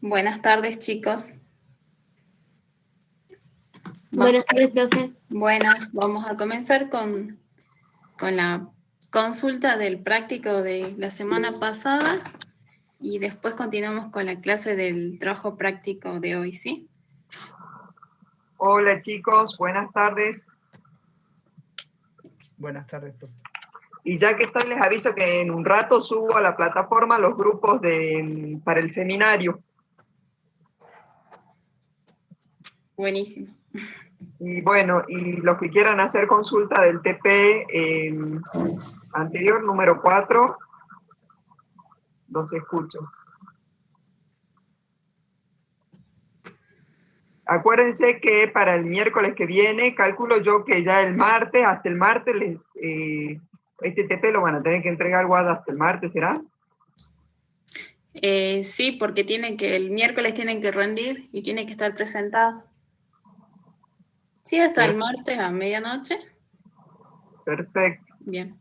Buenas tardes, chicos. Buenas tardes, profe. Buenas, vamos a comenzar con la consulta del práctico de la semana pasada y después continuamos con la clase del trabajo práctico de hoy, ¿sí? Hola chicos, buenas tardes. Buenas tardes, profe. Y ya que estoy, les aviso que en un rato subo a la plataforma los grupos para el seminario. Buenísimo. Y bueno, y los que quieran hacer consulta del TP anterior, número 4, los escucho. Acuérdense que para el miércoles que viene, calculo yo que ya el martes, hasta el martes, este TP lo van a tener que entregar hasta el martes, ¿será? Sí, porque el miércoles tienen que rendir y tiene que estar presentado. Sí, hasta el martes a medianoche. Perfecto. Bien.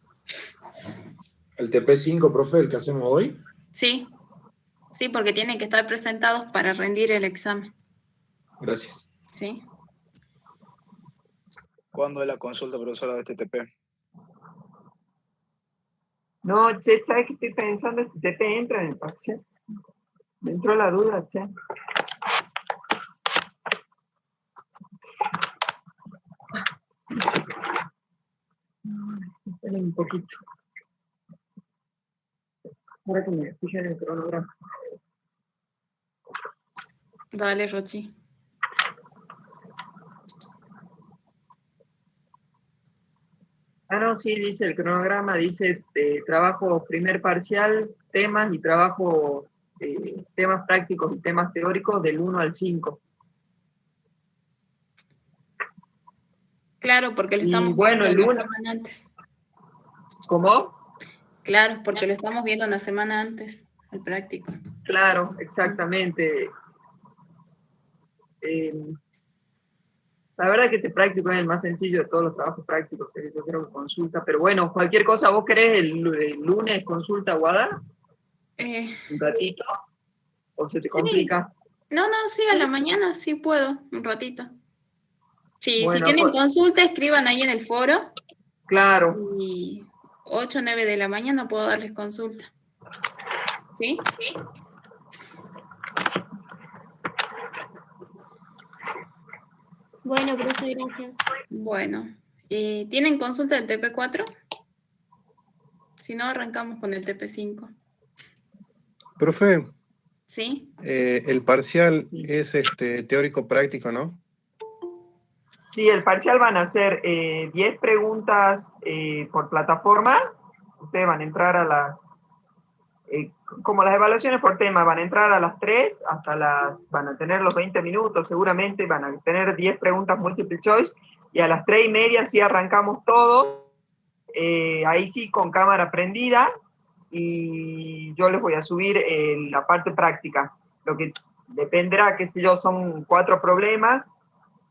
¿El TP5, profe, el que hacemos hoy? Sí, porque tienen que estar presentados para rendir el examen. Gracias. Sí. ¿Cuándo es la consulta, profesora, de este TP? No, che, ¿sabes qué estoy pensando? Este TP entra en el parcial. Me entró la duda, che. Esperen un poquito. Ahora que me fijen el cronograma. Dale, Rochi. Ah, no, sí, dice el cronograma, dice trabajo primer parcial, temas y trabajo temas prácticos y temas teóricos del 1 al 5. Claro, porque lo Y estamos bueno, viendo el una lunes. semana antes. ¿Cómo? Claro, porque lo estamos viendo una semana antes, el práctico. Claro, exactamente. La verdad que este práctico es el más sencillo de todos los trabajos prácticos que yo creo que consulta. Pero bueno, cualquier cosa, ¿vos querés el lunes consulta Guada? ¿Un ratito? ¿O se te complica? No, sí, a la mañana sí puedo, un ratito. Sí, Bueno, si tienen pues, consulta, escriban ahí en el foro. claro. Y 8 o 9 de la mañana puedo darles consulta. ¿Sí? Bueno, profe, gracias. Bueno, ¿tienen consulta del TP4? Si no, arrancamos con el TP5. Profe, ¿Sí? el parcial Sí. es teórico práctico, ¿no? Sí, el parcial van a ser 10 preguntas por plataforma. Ustedes van a entrar a como las evaluaciones por tema, van a entrar a las 3, van a tener los 20 minutos seguramente, van a tener 10 preguntas multiple choice, y a las 3:30 sí arrancamos todo, ahí sí con cámara prendida, y yo les voy a subir la parte práctica. Lo que dependerá, qué sé yo, son 4 problemas,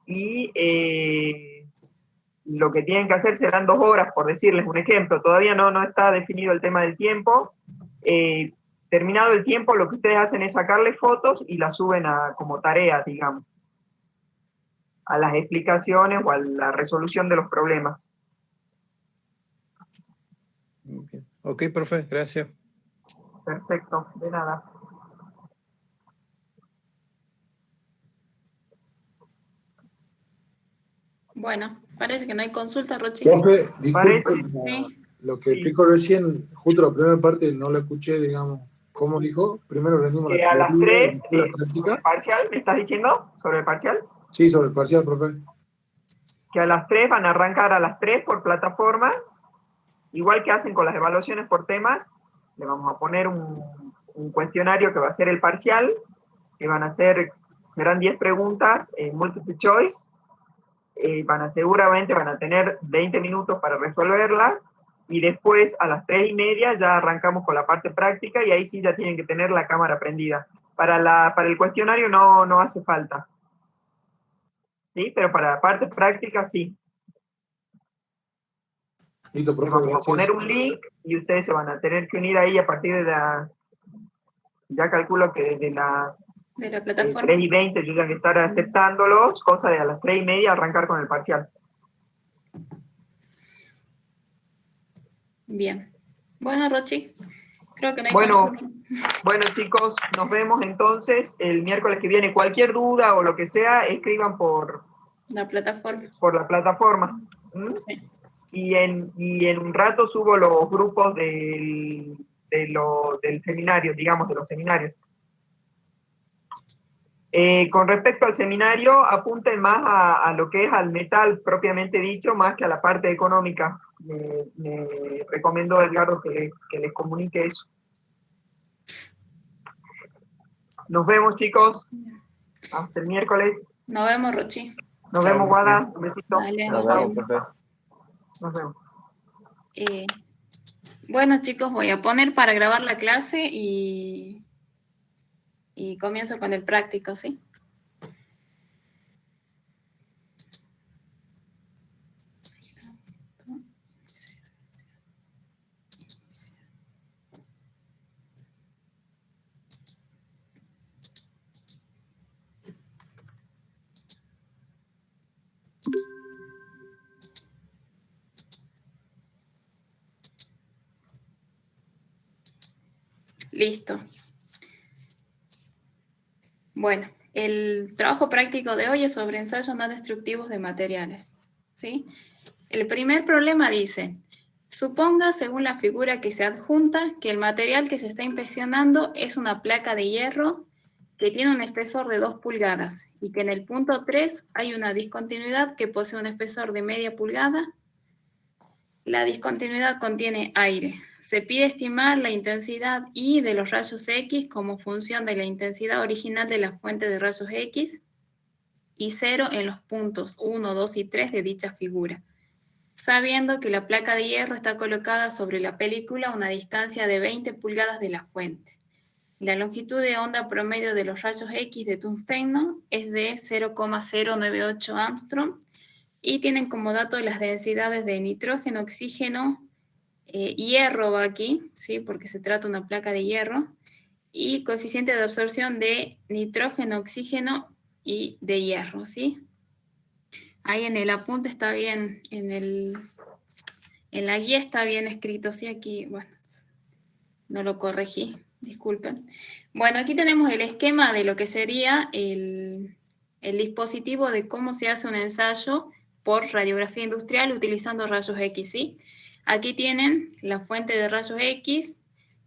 y lo que tienen que hacer serán 2 horas, por decirles un ejemplo. Todavía no está definido el tema del tiempo. Terminado el tiempo, lo que ustedes hacen es sacarle fotos y las suben como tarea, digamos, a las explicaciones o a la resolución de los problemas. Bien. Ok, profe, gracias. Perfecto, de nada. Bueno, parece que no hay consulta, Rochi. Profe, disculpe, Parece. Sí. lo que Sí. explicó recién, justo la primera parte no la escuché, digamos. ¿Cómo dijo? Primero rendimos la A las teoría, 3, después la sobre práctica. el parcial, ¿me estás diciendo? ¿Sobre el parcial? Sí, sobre el parcial, profe. Que a las 3 van a arrancar a las 3 por plataforma, igual que hacen con las evaluaciones por temas. Le vamos a poner un cuestionario que va a ser el parcial, que serán 10 preguntas multiple choice. Seguramente van a tener 20 minutos para resolverlas, y después a las 3:30 ya arrancamos con la parte práctica, y ahí sí ya tienen que tener la cámara prendida. Para el cuestionario no hace falta. ¿Sí? Pero para la parte práctica sí. Listo, Les profe, vamos a gracias. poner un link y ustedes se van a tener que unir ahí a partir de ya calculo que desde las De la plataforma. 3:20 yo tengo que estar aceptándolos, cosa de a las 3:30 arrancar con el parcial. Bien. Bueno, Rochi, creo que no hay Bueno, consultas. bueno, chicos, nos vemos entonces el miércoles que viene. Cualquier duda o lo que sea, escriban por La plataforma. la plataforma. ¿Mm? Sí. Y en un rato subo los grupos del seminario, digamos, de los seminarios. Con respecto al seminario, apunten más a lo que es al metal propiamente dicho, más que a la parte económica. Me recomiendo a Edgardo que les comunique eso. Nos vemos, chicos. Hasta el miércoles. Nos vemos, Rochi. Nos vemos, Guada. Un besito. Dale, Nos nos vemos, vemos. profe. Nos vemos. Bueno, chicos, voy a poner para grabar la clase y comienzo con el práctico, ¿sí? Listo. Bueno, el trabajo práctico de hoy es sobre ensayos no destructivos de materiales, ¿sí? El primer problema dice, suponga, según la figura que se adjunta, que el material que se está inspeccionando es una placa de hierro que tiene un espesor de 2 pulgadas y que en el punto 3 hay una discontinuidad que posee un espesor de media pulgada. La discontinuidad contiene aire. Se pide estimar la intensidad I de los rayos X como función de la intensidad original de la fuente de rayos X y 0 en los puntos 1, 2 y 3 de dicha figura, sabiendo que la placa de hierro está colocada sobre la película a una distancia de 20 pulgadas de la fuente. La longitud de onda promedio de los rayos X de tungsteno es de 0,098 Armstrong y tienen como dato las densidades de nitrógeno, oxígeno, hierro va aquí, ¿sí? Porque se trata de una placa de hierro, y coeficiente de absorción de nitrógeno, oxígeno y de hierro, ¿sí? Ahí en el apunte está bien, en la guía está bien escrito, ¿sí? Aquí, bueno, no lo corregí, disculpen. Bueno, aquí tenemos el esquema de lo que sería el dispositivo de cómo se hace un ensayo por radiografía industrial utilizando rayos X, ¿sí? Aquí tienen la fuente de rayos X,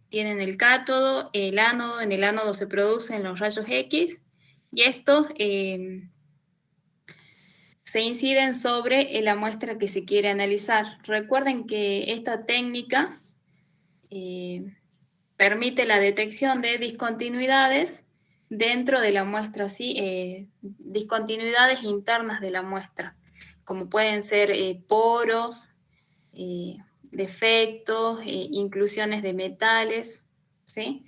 tienen el cátodo, el ánodo, en el ánodo se producen los rayos X, y estos se inciden sobre la muestra que se quiere analizar. Recuerden que esta técnica permite la detección de discontinuidades dentro de la muestra, ¿sí? Discontinuidades internas de la muestra, como pueden ser poros, defectos, inclusiones de metales, ¿sí?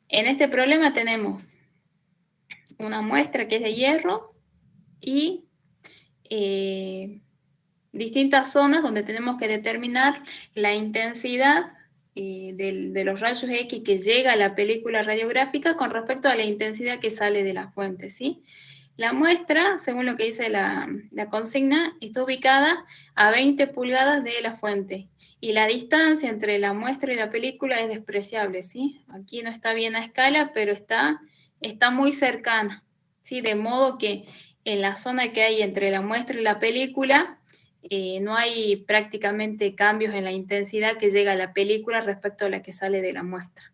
En este problema tenemos una muestra que es de hierro y distintas zonas donde tenemos que determinar la intensidad de los rayos X que llega a la película radiográfica con respecto a la intensidad que sale de la fuente, ¿sí? La muestra, según lo que dice la consigna, está ubicada a 20 pulgadas de la fuente y la distancia entre la muestra y la película es despreciable, ¿sí? Aquí no está bien a escala, pero está muy cercana, ¿sí? De modo que en la zona que hay entre la muestra y la película no hay prácticamente cambios en la intensidad que llega a la película respecto a la que sale de la muestra.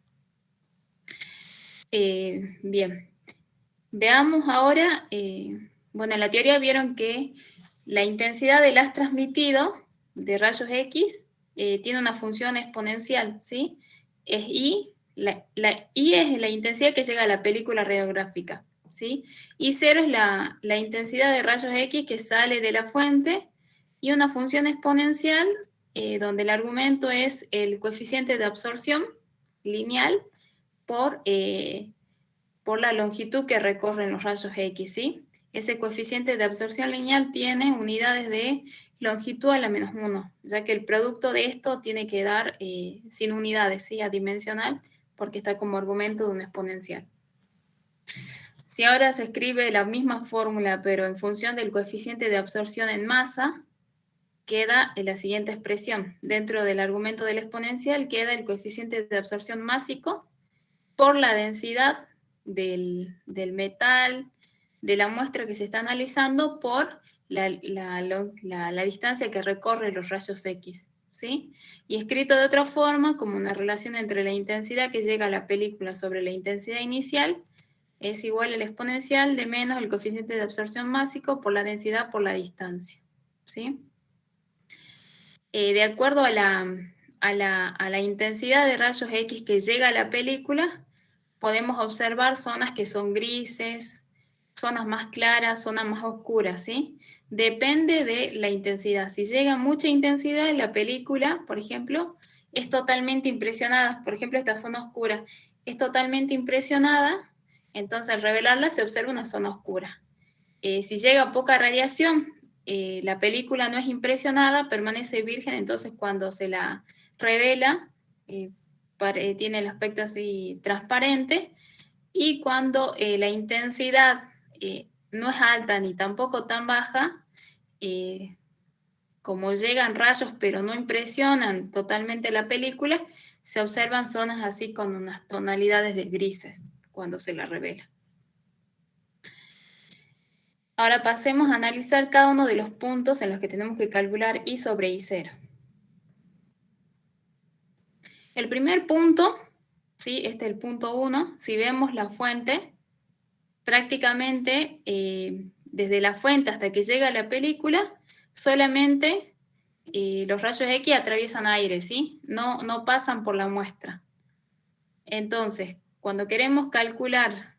Bien. Veamos ahora, bueno, en la teoría vieron que la intensidad del haz transmitido de rayos X tiene una función exponencial, ¿sí? Es I, la I es la intensidad que llega a la película radiográfica, ¿sí? Y 0 es la intensidad de rayos X que sale de la fuente y una función exponencial donde el argumento es el coeficiente de absorción lineal por la longitud que recorren los rayos X, ¿sí? Ese coeficiente de absorción lineal tiene unidades de longitud a la menos 1, ya que el producto de esto tiene que dar sin unidades, ¿sí? Adimensional, porque está como argumento de una exponencial. Si ahora se escribe la misma fórmula, pero en función del coeficiente de absorción en masa, queda en la siguiente expresión. Dentro del argumento del exponencial queda el coeficiente de absorción másico por la densidad del metal, de la muestra que se está analizando, por la distancia que recorre los rayos X, ¿sí? Y escrito de otra forma, como una relación entre la intensidad que llega a la película sobre la intensidad inicial, es igual al exponencial de menos el coeficiente de absorción másico por la densidad por la distancia, ¿sí? De acuerdo a la intensidad de rayos X que llega a la película, podemos observar zonas que son grises, zonas más claras, zonas más oscuras, ¿sí? Depende de la intensidad. Si llega mucha intensidad en la película, por ejemplo, es totalmente impresionada. Por ejemplo, esta zona oscura es totalmente impresionada, entonces al revelarla se observa una zona oscura. Si llega poca radiación, la película no es impresionada, permanece virgen, entonces cuando se la revela, tiene el aspecto así transparente, y cuando la intensidad no es alta ni tampoco tan baja, como llegan rayos pero no impresionan totalmente la película, se observan zonas así con unas tonalidades de grises cuando se la revela. Ahora pasemos a analizar cada uno de los puntos en los que tenemos que calcular I sobre I0. El primer punto, ¿sí? Este es el punto 1. Si vemos la fuente, prácticamente desde la fuente hasta que llega a la película, solamente los rayos X atraviesan aire, ¿sí? No pasan por la muestra. Entonces, cuando queremos calcular,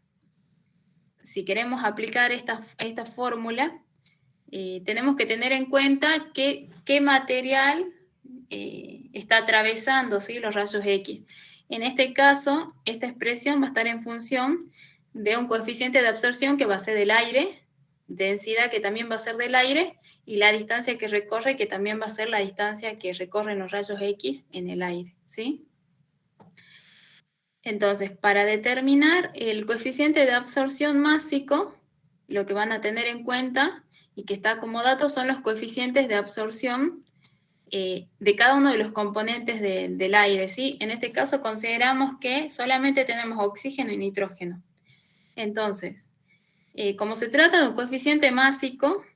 si queremos aplicar esta fórmula, tenemos que tener en cuenta qué material está atravesando, ¿sí?, los rayos X. En este caso, esta expresión va a estar en función de un coeficiente de absorción que va a ser del aire, densidad que también va a ser del aire, y la distancia que recorre, que también va a ser la distancia que recorren los rayos X en el aire, ¿sí? Entonces, para determinar el coeficiente de absorción másico, lo que van a tener en cuenta y que está como dato son los coeficientes de absorción de cada uno de los componentes del aire, ¿sí? En este caso consideramos que solamente tenemos oxígeno y nitrógeno. Entonces, como se trata de un coeficiente másico,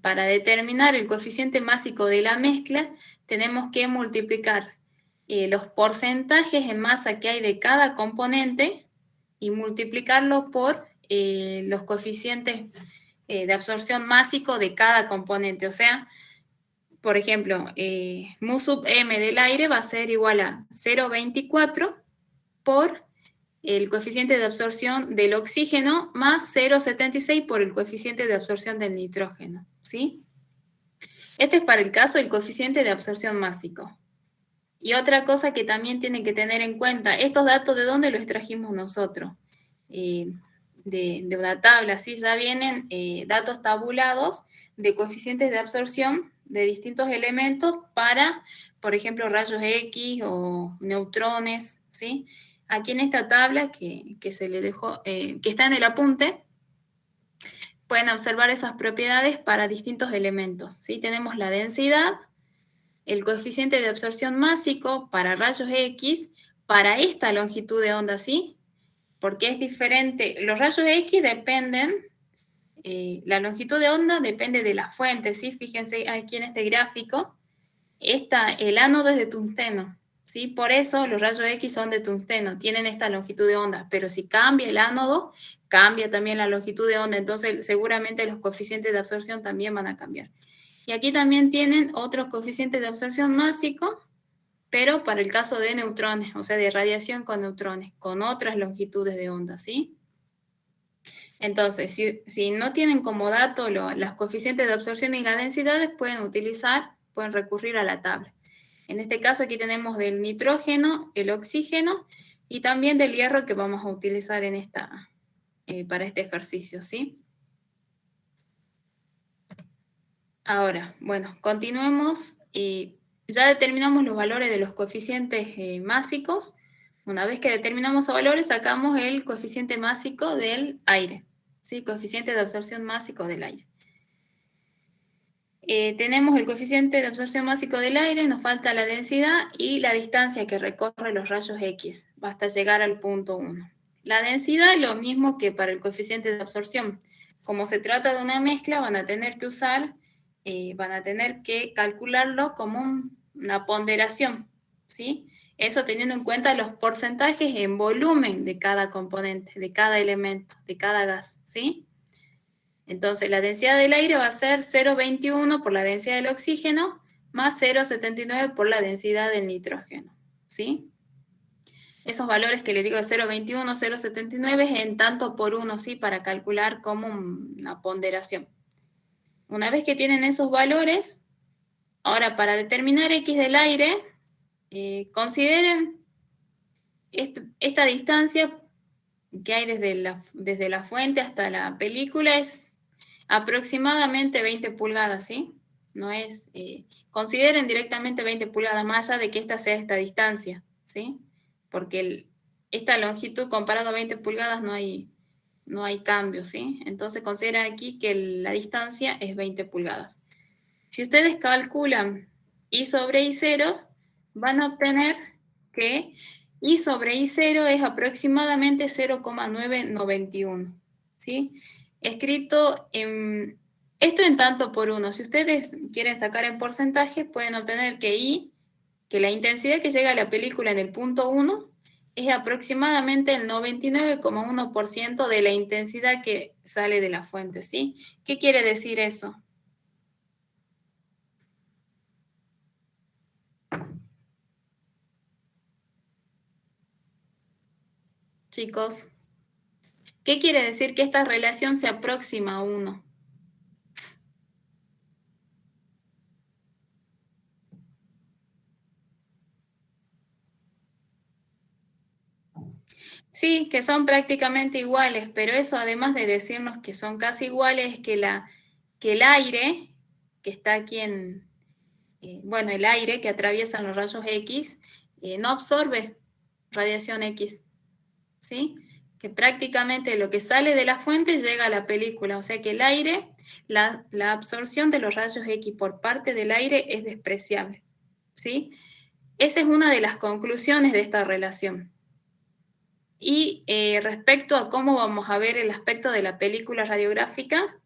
para determinar el coeficiente másico de la mezcla, tenemos que multiplicar los porcentajes en masa que hay de cada componente y multiplicarlo por los coeficientes de absorción másico de cada componente. O sea, por ejemplo, mu sub m del aire va a ser igual a 0,24 por el coeficiente de absorción del oxígeno más 0,76 por el coeficiente de absorción del nitrógeno, ¿sí? Este es para el caso del coeficiente de absorción másico. Y otra cosa que también tienen que tener en cuenta, estos datos, ¿de dónde los trajimos nosotros? De una tabla, ¿sí? Ya vienen datos tabulados de coeficientes de absorción de distintos elementos para, por ejemplo, rayos X o neutrones, ¿sí? Aquí en esta tabla que se le dejó, que está en el apunte, pueden observar esas propiedades para distintos elementos, ¿sí? Tenemos la densidad, el coeficiente de absorción másico para rayos X, para esta longitud de onda, ¿sí? Porque es diferente, los rayos X dependen, la longitud de onda depende de la fuente, ¿sí? Fíjense aquí en este gráfico, el ánodo es de tungsteno, ¿sí? Por eso los rayos X son de tungsteno, tienen esta longitud de onda, pero si cambia el ánodo, cambia también la longitud de onda, entonces seguramente los coeficientes de absorción también van a cambiar. Y aquí también tienen otros coeficientes de absorción másico, pero para el caso de neutrones, o sea, de radiación con neutrones, con otras longitudes de onda, ¿sí? Entonces, si no tienen como dato los coeficientes de absorción y las densidades, pueden recurrir a la tabla. En este caso aquí tenemos del nitrógeno, el oxígeno y también del hierro que vamos a utilizar para este ejercicio, ¿sí? Ahora, bueno, continuemos. Ya determinamos los valores de los coeficientes másicos. Una vez que determinamos esos valores, sacamos el coeficiente másico del aire, ¿sí? Coeficiente de absorción másico del aire. Tenemos el coeficiente de absorción másico del aire, nos falta la densidad y la distancia que recorre los rayos X, hasta llegar al punto 1. La densidad es lo mismo que para el coeficiente de absorción. Como se trata de una mezcla, van a tener que calcularlo como una ponderación, ¿sí? Eso teniendo en cuenta los porcentajes en volumen de cada componente, de cada elemento, de cada gas, ¿sí? Entonces, la densidad del aire va a ser 0,21 por la densidad del oxígeno más 0,79 por la densidad del nitrógeno, ¿sí? Esos valores que les digo de 0,21, 0,79 es en tanto por uno, ¿sí? Para calcular como una ponderación. Una vez que tienen esos valores, ahora para determinar X del aire, consideren esta distancia que hay desde la fuente hasta la película es aproximadamente 20 pulgadas, ¿sí? No es, consideren directamente 20 pulgadas, más allá de que esta sea esta distancia, ¿sí? Porque esta longitud comparado a 20 pulgadas no hay cambio, ¿sí? Entonces consideren aquí que la distancia es 20 pulgadas. Si ustedes calculan I sobre I0, van a obtener que I sobre I0 es aproximadamente 0,991, ¿sí? Escrito esto en tanto por uno. Si ustedes quieren sacar en porcentajes, pueden obtener que la intensidad que llega a la película en el punto 1 es aproximadamente el 99,1% de la intensidad que sale de la fuente, ¿sí? ¿Qué quiere decir eso? Chicos, ¿qué quiere decir que esta relación se aproxima a 1? Sí, que son prácticamente iguales, pero eso además de decirnos que son casi iguales, es que el aire, que está aquí el aire que atraviesa los rayos X, no absorbe radiación X, ¿sí? Que prácticamente lo que sale de la fuente llega a la película, o sea que el aire, la absorción de los rayos X por parte del aire es despreciable, ¿sí? Esa es una de las conclusiones de esta relación. Y respecto a cómo vamos a ver el aspecto de la película radiográfica,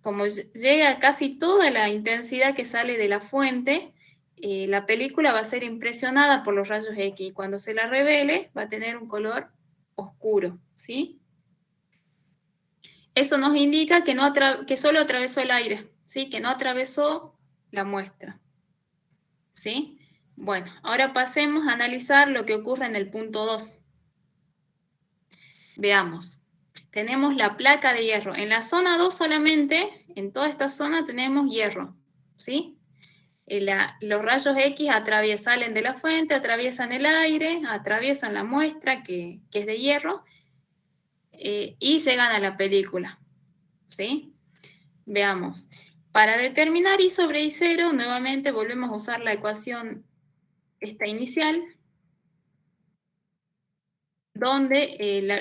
como llega casi toda la intensidad que sale de la fuente, la película va a ser impresionada por los rayos X y cuando se la revele va a tener un color oscuro, ¿sí? Eso nos indica que solo atravesó el aire, ¿sí? Que no atravesó la muestra, ¿sí? Bueno, ahora pasemos a analizar lo que ocurre en el punto 2. Veamos, tenemos la placa de hierro. En la zona 2 solamente, en toda esta zona tenemos hierro, ¿sí? Los rayos X salen de la fuente, atraviesan el aire, atraviesan la muestra que es de hierro y llegan a la película, ¿sí? Veamos, para determinar I sobre I0, nuevamente volvemos a usar la ecuación esta inicial, donde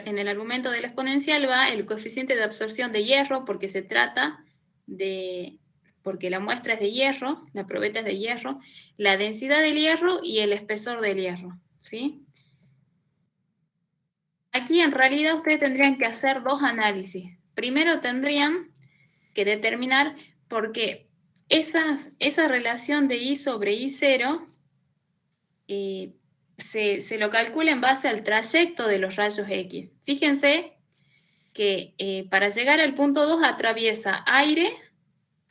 en el argumento de la exponencial va el coeficiente de absorción de hierro, porque porque la muestra es de hierro, la probeta es de hierro, la densidad del hierro y el espesor del hierro, ¿sí? Aquí en realidad ustedes tendrían que hacer dos análisis. Primero tendrían que determinar por qué esa relación de I sobre I0 se lo calcula en base al trayecto de los rayos X. Fíjense que para llegar al punto 2 atraviesa aire,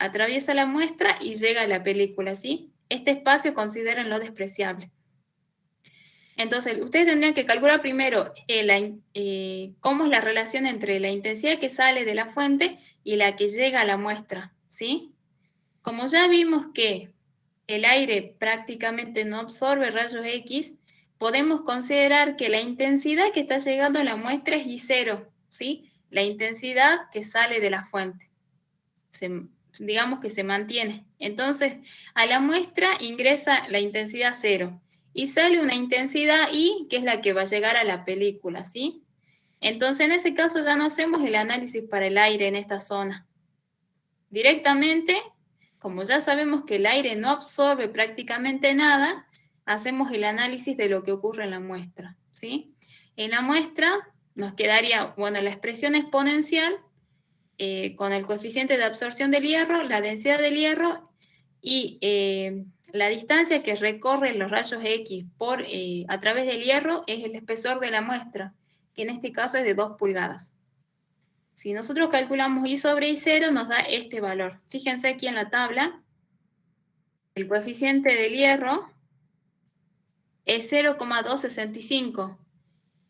atraviesa la muestra y llega a la película, ¿sí? Este espacio considérenlo despreciable. Entonces, ustedes tendrían que calcular primero cómo es la relación entre la intensidad que sale de la fuente y la que llega a la muestra, ¿sí? Como ya vimos que el aire prácticamente no absorbe rayos X, podemos considerar que la intensidad que está llegando a la muestra es I0, ¿sí? La intensidad que sale de la fuente. Digamos que se mantiene. Entonces, a la muestra ingresa la intensidad 0 y sale una intensidad I, que es la que va a llegar a la película, ¿sí? Entonces, en ese caso ya no hacemos el análisis para el aire en esta zona. Directamente, como ya sabemos que el aire no absorbe prácticamente nada, hacemos el análisis de lo que ocurre en la muestra, ¿sí? En la muestra nos quedaría, bueno, la expresión exponencial con el coeficiente de absorción del hierro, la densidad del hierro y la distancia que recorren los rayos X a través del hierro es el espesor de la muestra, que en este caso es de 2 pulgadas. Si nosotros calculamos I sobre I0 nos da este valor. Fíjense aquí en la tabla, el coeficiente del hierro es 0,265.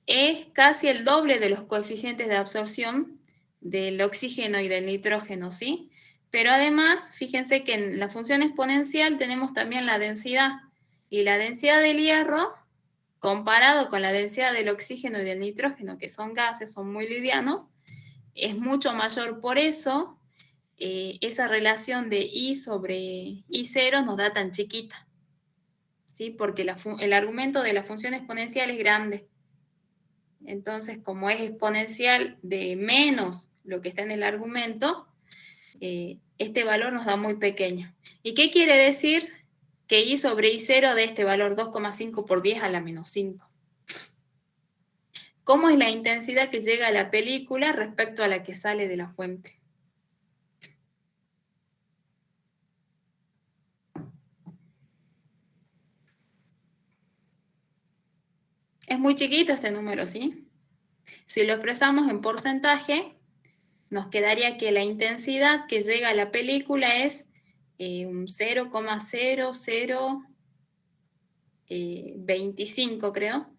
Es casi el doble de los coeficientes de absorción del oxígeno y del nitrógeno, ¿sí? Pero además, fíjense que en la función exponencial tenemos también la densidad. Y la densidad del hierro, comparado con la densidad del oxígeno y del nitrógeno, que son gases, son muy livianos, es mucho mayor. Por eso, esa relación de I sobre I0 nos da tan chiquita, ¿sí? Porque el argumento de la función exponencial es grande. Entonces, como es exponencial de menos lo que está en el argumento, este valor nos da muy pequeño. ¿Y qué quiere decir? Que I sobre I0 de este valor 2,5 por 10 a la menos 5. ¿Cómo es la intensidad que llega a la película respecto a la que sale de la fuente? Es muy chiquito este número, ¿sí? Si lo expresamos en porcentaje, nos quedaría que la intensidad que llega a la película es un 0,0025, creo,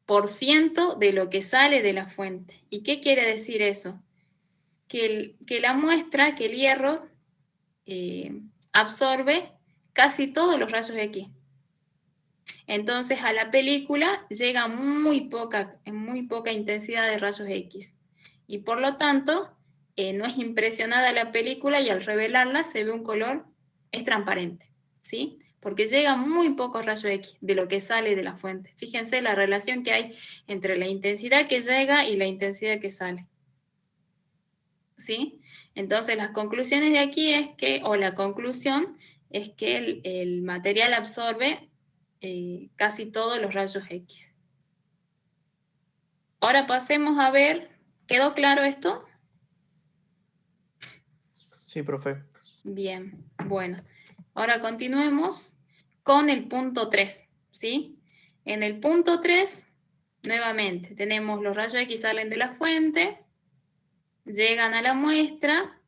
por ciento de lo que sale de la fuente. ¿Y qué quiere decir eso? Que la muestra, que el hierro, absorbe casi todos los rayos X. Entonces a la película llega muy poca intensidad de rayos X. Y por lo tanto, no es impresionada la película y al revelarla se ve un color, es transparente, ¿sí? Porque llega muy pocos rayos X de lo que sale de la fuente. Fíjense la relación que hay entre la intensidad que llega y la intensidad que sale, ¿sí? Entonces las conclusiones de aquí es que, o la conclusión es que el material absorbe casi todos los rayos X. Ahora pasemos a ver, ¿quedó claro esto? Sí, profe. Bien, bueno. Ahora continuemos con el punto 3, ¿sí? En el punto 3, nuevamente, tenemos los rayos X salen de la fuente, llegan a la muestra,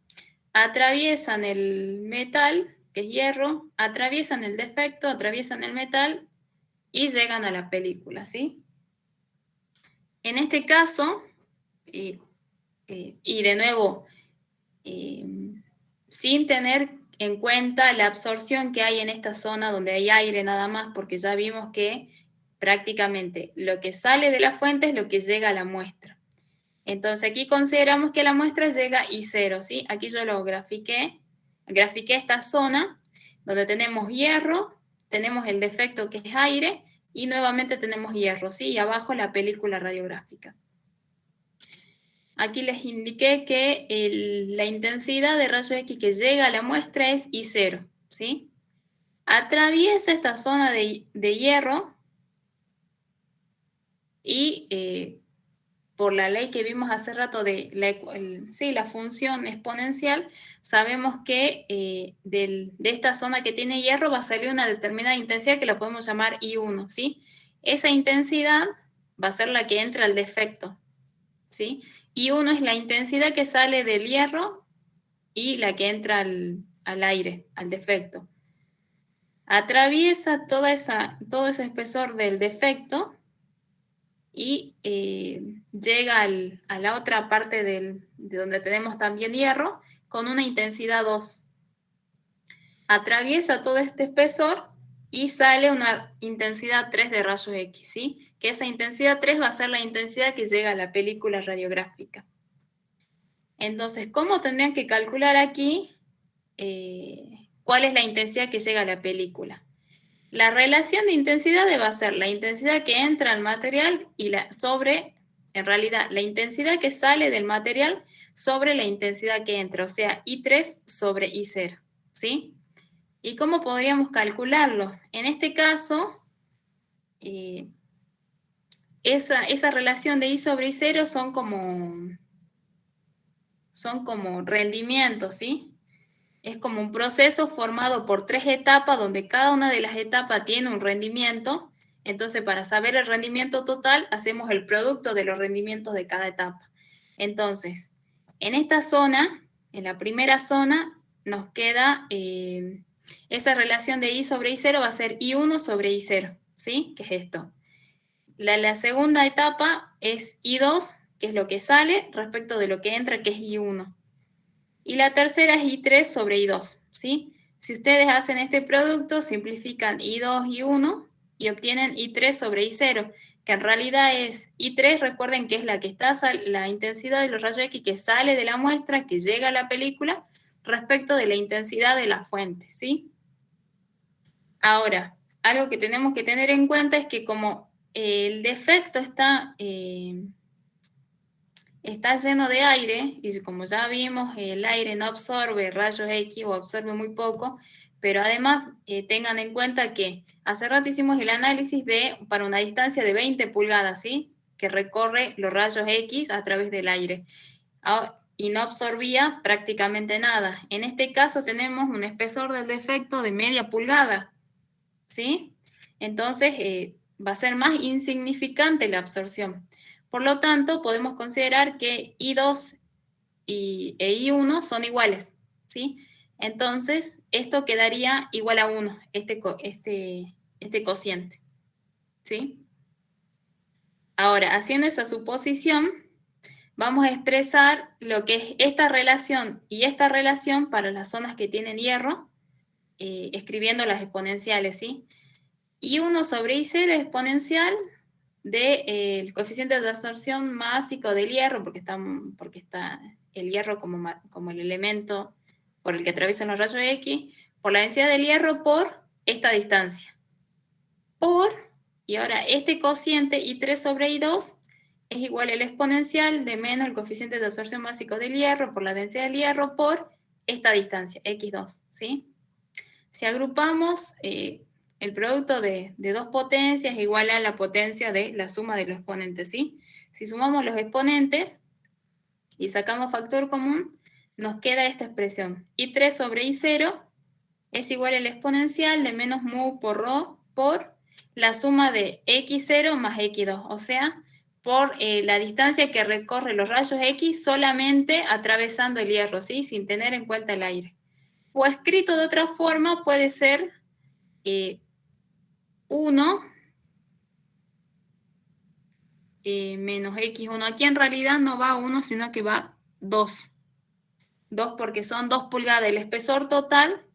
atraviesan el metal, que es hierro, atraviesan el defecto, atraviesan el metal y llegan a la película, ¿sí? En este caso, y de nuevo, sin tener en cuenta la absorción que hay en esta zona donde hay aire nada más, porque ya vimos que prácticamente lo que sale de la fuente es lo que llega a la muestra. Entonces aquí consideramos que la muestra llega I0, ¿sí? Aquí yo lo grafiqué esta zona donde tenemos hierro, tenemos el defecto que es aire y nuevamente tenemos hierro, ¿sí? Y abajo la película radiográfica. Aquí les indiqué que la intensidad de rayos X que llega a la muestra es I0, ¿sí? Atraviesa esta zona de hierro y por la ley que vimos hace rato de la función exponencial, sabemos que de esta zona que tiene hierro va a salir una determinada intensidad que la podemos llamar I1, ¿sí? Esa intensidad va a ser la que entra al defecto, ¿sí? I1 es la intensidad que sale del hierro y la que entra al aire, al defecto. Atraviesa todo ese espesor del defecto y llega a la otra parte de donde tenemos también hierro con una intensidad 2. Atraviesa todo este espesor y sale una intensidad 3 de rayos X, ¿sí? Que esa intensidad 3 va a ser la intensidad que llega a la película radiográfica. Entonces, ¿cómo tendrían que calcular aquí cuál es la intensidad que llega a la película? La relación de intensidad va a ser la intensidad que entra al material y en realidad, la intensidad que sale del material sobre la intensidad que entra, o sea, I3 sobre I0, ¿sí? ¿Y cómo podríamos calcularlo? En este caso, esa relación de I sobre I0 son como rendimientos, ¿sí? Es como un proceso formado por 3 etapas, donde cada una de las etapas tiene un rendimiento. Entonces, para saber el rendimiento total, hacemos el producto de los rendimientos de cada etapa. Entonces, en esta zona, en la primera zona, nos queda esa relación de I sobre I0 va a ser I1 sobre I0, ¿sí? Que es esto. La segunda etapa es I2, que es lo que sale respecto de lo que entra, que es I1. Y la tercera es I3 sobre I2, ¿sí? Si ustedes hacen este producto, simplifican I2 y I1 y obtienen I3 sobre I0, que en realidad es I3, recuerden que es la intensidad de los rayos X que sale de la muestra, que llega a la película, respecto de la intensidad de la fuente, ¿sí? Ahora, algo que tenemos que tener en cuenta es que como el defecto está lleno de aire, y como ya vimos, el aire no absorbe rayos X o absorbe muy poco, pero además tengan en cuenta que hace rato hicimos el análisis para una distancia de 20 pulgadas, ¿sí? Que recorre los rayos X a través del aire. Y no absorbía prácticamente nada. En este caso tenemos un espesor del defecto de media pulgada, ¿sí? Entonces va a ser más insignificante la absorción. Por lo tanto, podemos considerar que I2 e I1 son iguales, ¿sí? Entonces, esto quedaría igual a 1, este cociente, ¿sí? Ahora, haciendo esa suposición, vamos a expresar lo que es esta relación y esta relación para las zonas que tienen hierro, escribiendo las exponenciales, ¿sí? I1 sobre I0 es exponencial del coeficiente de absorción básico del hierro, porque está el hierro como el elemento por el que atraviesan los rayos X, por la densidad del hierro por esta distancia. Y ahora este cociente I3 sobre I2 es igual al exponencial de menos el coeficiente de absorción básico del hierro por la densidad del hierro por esta distancia, X2, ¿sí? Si agrupamos el producto de dos potencias es igual a la potencia de la suma de los exponentes, ¿sí? Si sumamos los exponentes y sacamos factor común, nos queda esta expresión. I3 sobre I0 es igual al exponencial de menos mu por rho por la suma de X0 más X2, o sea, por la distancia que recorre los rayos X solamente atravesando el hierro, ¿sí? Sin tener en cuenta el aire. O escrito de otra forma puede ser 1 menos X1. Aquí en realidad no va 1, sino que va 2. 2 porque son 2 pulgadas. El espesor total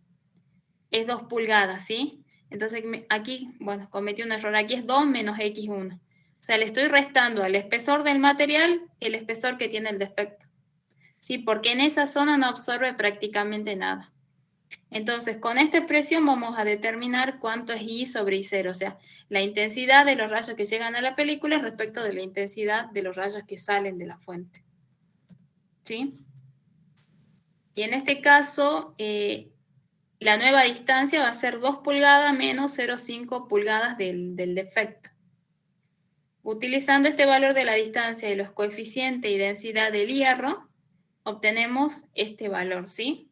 es 2 pulgadas, ¿sí? Entonces aquí, bueno, cometí un error. Aquí es 2 menos X1. O sea, le estoy restando al espesor del material el espesor que tiene el defecto, ¿sí? Porque en esa zona no absorbe prácticamente nada. Entonces, con esta expresión vamos a determinar cuánto es I sobre I0, o sea, la intensidad de los rayos que llegan a la película respecto de la intensidad de los rayos que salen de la fuente, ¿sí? Y en este caso, la nueva distancia va a ser 2 pulgadas menos 0,5 pulgadas del defecto. Utilizando este valor de la distancia de los coeficientes y densidad del hierro, obtenemos este valor, ¿sí?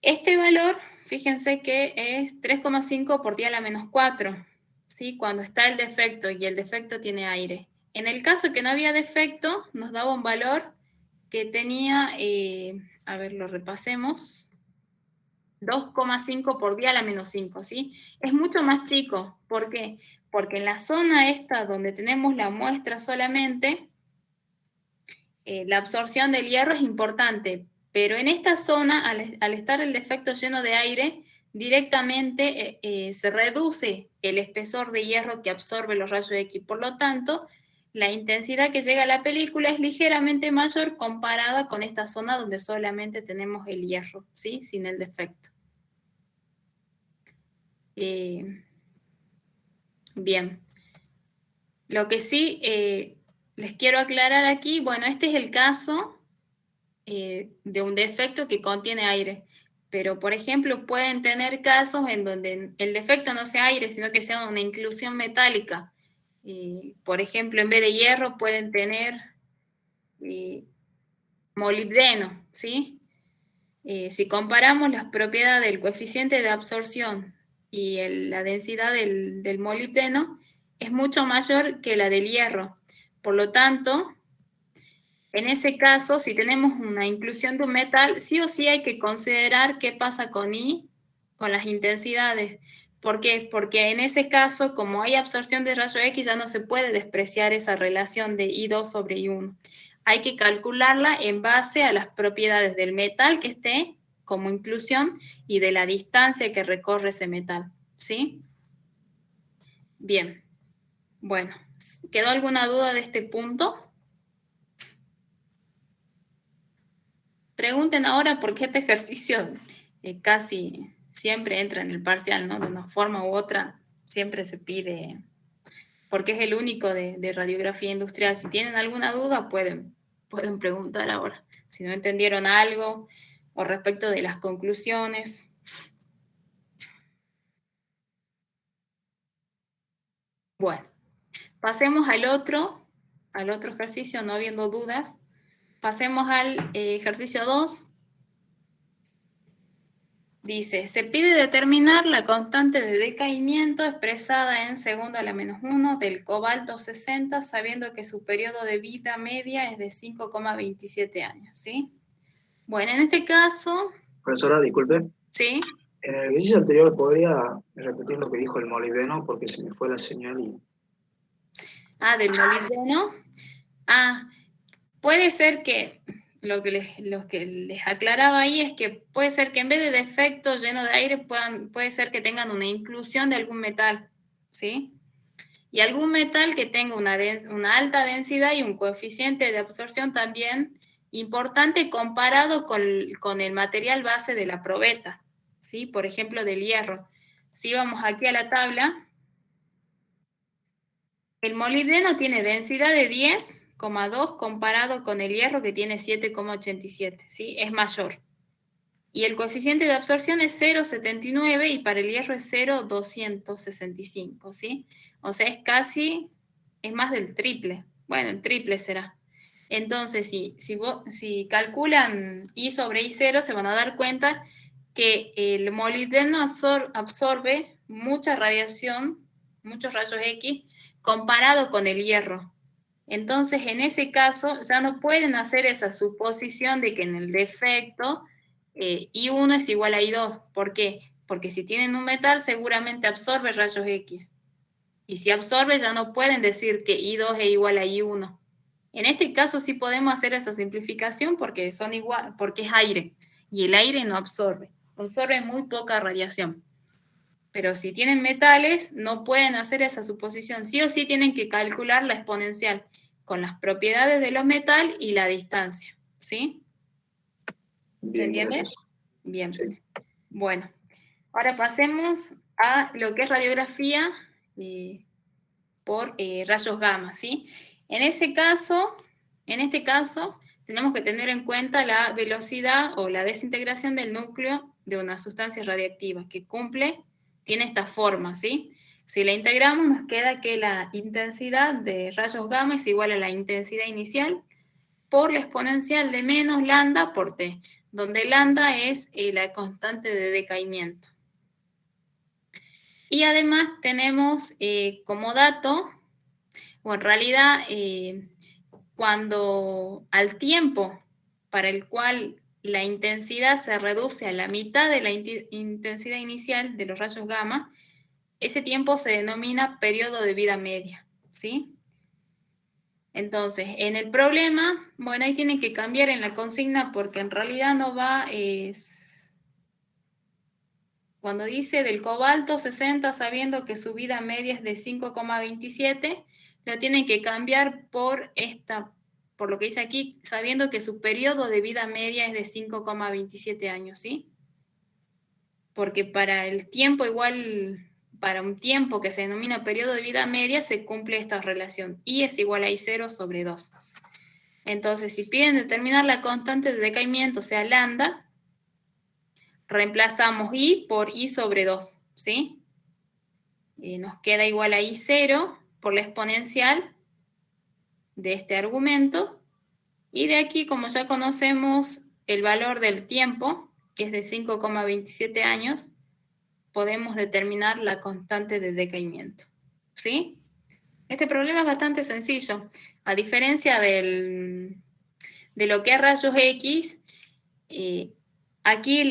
Este valor, fíjense que es 3,5 por 10 a la menos 4, ¿sí? Cuando está el defecto y el defecto tiene aire. En el caso que no había defecto, nos daba un valor que tenía, a ver, lo repasemos, 2,5 por 10 a la menos 5, ¿sí? Es mucho más chico. ¿Por qué? Porque en la zona esta donde tenemos la muestra solamente, la absorción del hierro es importante, pero en esta zona, al estar el defecto lleno de aire, directamente se reduce el espesor de hierro que absorbe los rayos X. Por lo tanto, la intensidad que llega a la película es ligeramente mayor comparada con esta zona donde solamente tenemos el hierro, ¿sí? Sin el defecto. Bien. Lo que sí les quiero aclarar aquí, bueno, este es el caso de un defecto que contiene aire. Pero, por ejemplo, pueden tener casos en donde el defecto no sea aire, sino que sea una inclusión metálica. Por ejemplo, en vez de hierro pueden tener molibdeno, ¿sí? Si comparamos las propiedades del coeficiente de absorción y la densidad del molibdeno, es mucho mayor que la del hierro. Por lo tanto, en ese caso, si tenemos una inclusión de un metal, sí o sí hay que considerar qué pasa con I, con las intensidades. ¿Por qué? Porque en ese caso, como hay absorción de rayos X, ya no se puede despreciar esa relación de I2 sobre I1. Hay que calcularla en base a las propiedades del metal que esté como inclusión y de la distancia que recorre ese metal, ¿sí? Bien. Bueno, ¿quedó alguna duda de este punto? Pregunten ahora por qué este ejercicio casi siempre entra en el parcial, ¿no? De una forma u otra, siempre se pide, porque es el único de radiografía industrial. Si tienen alguna duda, pueden preguntar ahora. Si no entendieron algo o respecto de las conclusiones. Bueno, pasemos al otro ejercicio, no habiendo dudas. Pasemos al ejercicio 2. Dice, se pide determinar la constante de decaimiento expresada en segundo a la menos 1 del cobalto 60, sabiendo que su periodo de vida media es de 5,27 años, ¿sí? Bueno, en este caso... Profesora, disculpe. ¿Sí? En el ejercicio anterior, ¿podría repetir lo que dijo el molibdeno? Porque se me fue la señal y... Del molibdeno. Puede ser que... Lo que les aclaraba ahí es que puede ser que en vez de defecto lleno de aire puede ser que tengan una inclusión de algún metal, ¿sí? Y algún metal que tenga una alta densidad y un coeficiente de absorción también importante comparado con el material base de la probeta, ¿sí? Por ejemplo, del hierro. Si vamos aquí a la tabla, el molibdeno tiene densidad de 10,2 comparado con el hierro que tiene 7,87, ¿sí? Es mayor. Y el coeficiente de absorción es 0,79 y para el hierro es 0,265, ¿sí? O sea, es más del triple. Bueno, el triple será. Entonces, si calculan I sobre I0, se van a dar cuenta que el molibdeno absorbe mucha radiación, muchos rayos X, comparado con el hierro. Entonces, en ese caso, ya no pueden hacer esa suposición de que en el defecto I1 es igual a I2. ¿Por qué? Porque si tienen un metal, seguramente absorbe rayos X. Y si absorbe, ya no pueden decir que I2 es igual a I1. En este caso sí podemos hacer esa simplificación porque son igual, porque es aire. Y el aire no absorbe. Absorbe muy poca radiación. Pero si tienen metales, no pueden hacer esa suposición. Sí o sí tienen que calcular la exponencial con las propiedades de los metales y la distancia. ¿Sí? ¿Se entiende? Gracias. Bien. Sí. Bueno, ahora pasemos a lo que es radiografía por rayos gamma, ¿sí? En este caso, tenemos que tener en cuenta la velocidad o la desintegración del núcleo de una sustancia radiactiva que tiene esta forma, ¿sí? Si la integramos, nos queda que la intensidad de rayos gamma es igual a la intensidad inicial por la exponencial de menos lambda por T, donde lambda es la constante de decaimiento. Y además tenemos como dato, o en realidad, cuando al tiempo para el cual la intensidad se reduce a la mitad de la intensidad inicial de los rayos gamma, ese tiempo se denomina periodo de vida media, ¿sí? Entonces, en el problema, bueno, ahí tienen que cambiar en la consigna porque en realidad no va, cuando dice del cobalto 60 sabiendo que su vida media es de 5,27, lo tienen que cambiar por lo que dice aquí, sabiendo que su periodo de vida media es de 5,27 años, ¿sí? Porque para el tiempo igual para un tiempo que se denomina periodo de vida media, se cumple esta relación. I es igual a I0 sobre 2. Entonces, si piden determinar la constante de decaimiento, o sea, lambda, reemplazamos I por I sobre 2, ¿sí? Nos queda igual a I0 por la exponencial de este argumento. Y de aquí, como ya conocemos el valor del tiempo, que es de 5,27 años, podemos determinar la constante de decaimiento, ¿sí? Este problema es bastante sencillo. A diferencia de lo que es rayos X, aquí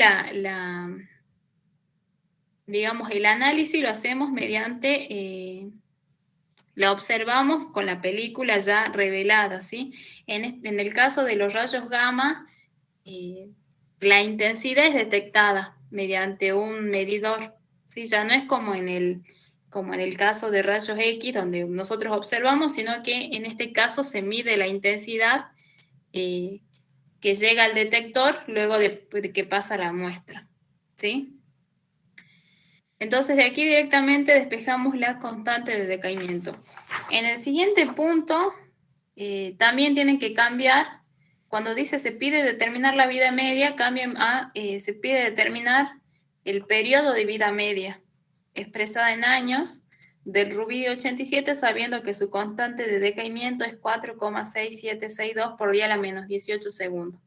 digamos, el análisis lo hacemos mediante, la observamos con la película ya revelada, ¿sí? En el caso de los rayos gamma, la intensidad es detectada mediante un medidor, ¿sí? Ya no es como en el caso de rayos X, donde nosotros observamos, sino que en este caso se mide la intensidad que llega al detector luego de que pasa la muestra, ¿sí? Entonces de aquí directamente despejamos la constante de decaimiento. En el siguiente punto también tienen que cambiar, cuando dice se pide determinar la vida media, cambien a se pide determinar el periodo de vida media, expresada en años, del rubidio 87, sabiendo que su constante de decaimiento es 4,6762 por día a la menos 18 segundos,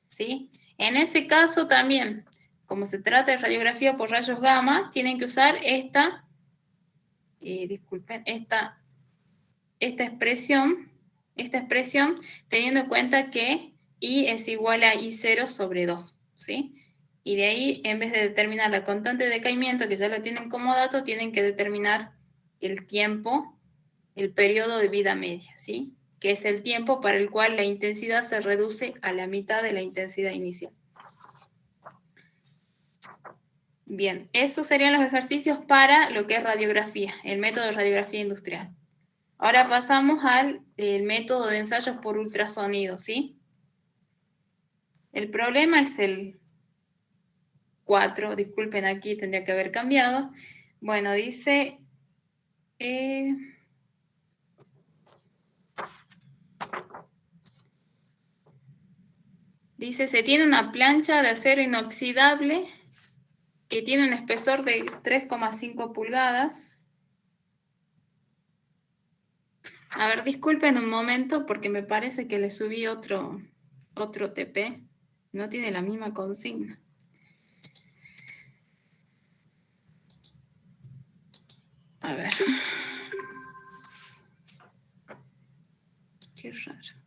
¿sí? En ese caso también, como se trata de radiografía por rayos gamma, tienen que usar disculpen, esta expresión, teniendo en cuenta que I es igual a I0 sobre 2, ¿sí? Y de ahí, en vez de determinar la constante de decaimiento, que ya lo tienen como dato, tienen que determinar el tiempo, el periodo de vida media, ¿sí? Que es el tiempo para el cual la intensidad se reduce a la mitad de la intensidad inicial. Bien, esos serían los ejercicios para lo que es radiografía, el método de radiografía industrial. Ahora pasamos al método de ensayos por ultrasonido, ¿sí? El problema es el 4, disculpen, aquí tendría que haber cambiado. Bueno, dice... dice, se tiene una plancha de acero inoxidable que tiene un espesor de 3,5 pulgadas. A ver, disculpen un momento porque me parece que le subí otro TP. No tiene la misma consigna. A ver. Qué raro.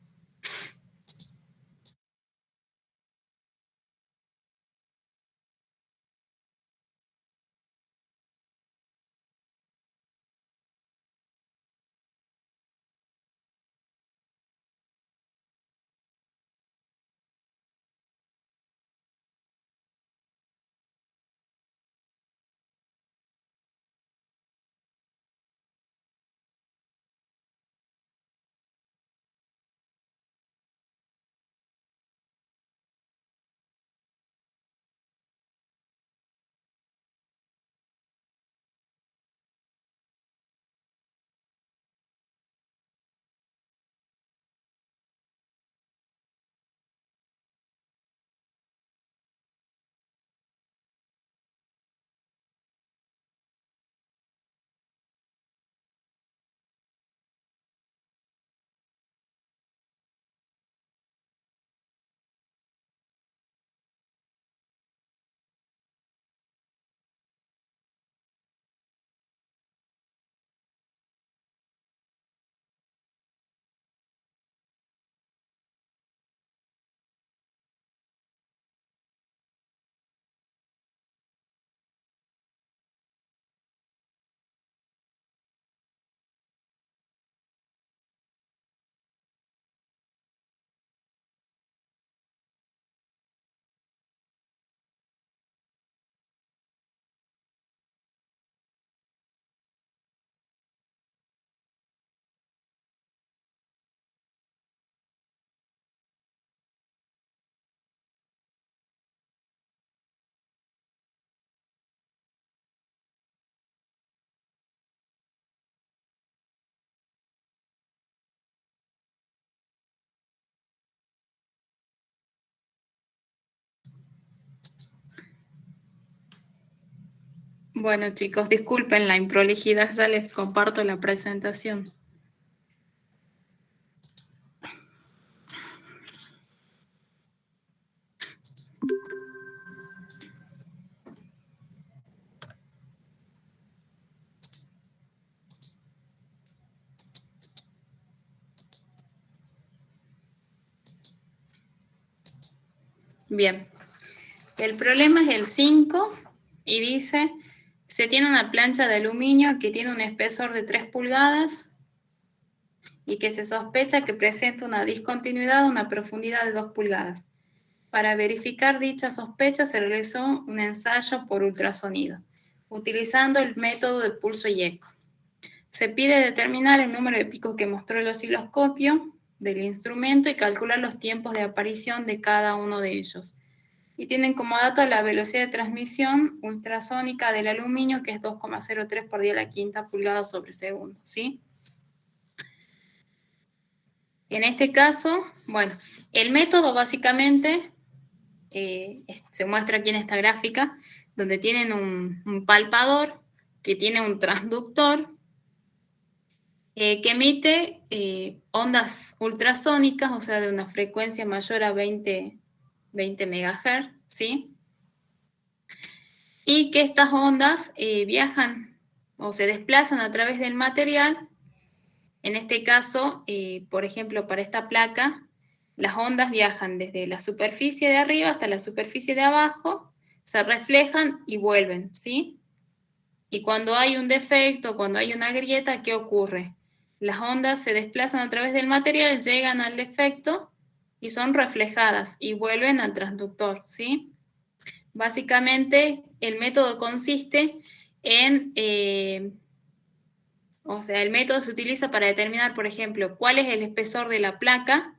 Bueno, chicos, disculpen la improlijidad, ya les comparto la presentación. Bien, el problema es el 5 y dice, se tiene una plancha de aluminio que tiene un espesor de 3 pulgadas y que se sospecha que presenta una discontinuidad a una profundidad de 2 pulgadas. Para verificar dicha sospecha se realizó un ensayo por ultrasonido, utilizando el método de pulso y eco. Se pide determinar el número de picos que mostró el osciloscopio del instrumento y calcular los tiempos de aparición de cada uno de ellos. Y tienen como dato la velocidad de transmisión ultrasónica del aluminio, que es 2,03 por 10⁵ pulgadas sobre segundo, ¿sí? En este caso, bueno, el método básicamente se muestra aquí en esta gráfica, donde tienen un palpador que tiene un transductor que emite ondas ultrasónicas, o sea, de una frecuencia mayor a 20 MHz, ¿sí? Y que estas ondas viajan o se desplazan a través del material. En este caso, por ejemplo, para esta placa, las ondas viajan desde la superficie de arriba hasta la superficie de abajo, se reflejan y vuelven, ¿sí? Y cuando hay un defecto, cuando hay una grieta, ¿qué ocurre? Las ondas se desplazan a través del material, llegan al defecto y son reflejadas y vuelven al transductor, ¿sí? Básicamente, el método consiste en... o sea, el método se utiliza para determinar, por ejemplo, cuál es el espesor de la placa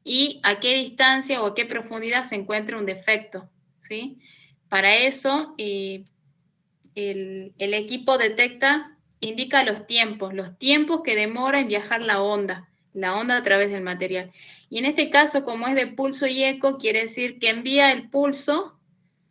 y a qué distancia o a qué profundidad se encuentra un defecto, ¿sí? Para eso, el equipo indica los tiempos que demora en viajar la onda a través del material. Y en este caso, como es de pulso y eco, quiere decir que envía el pulso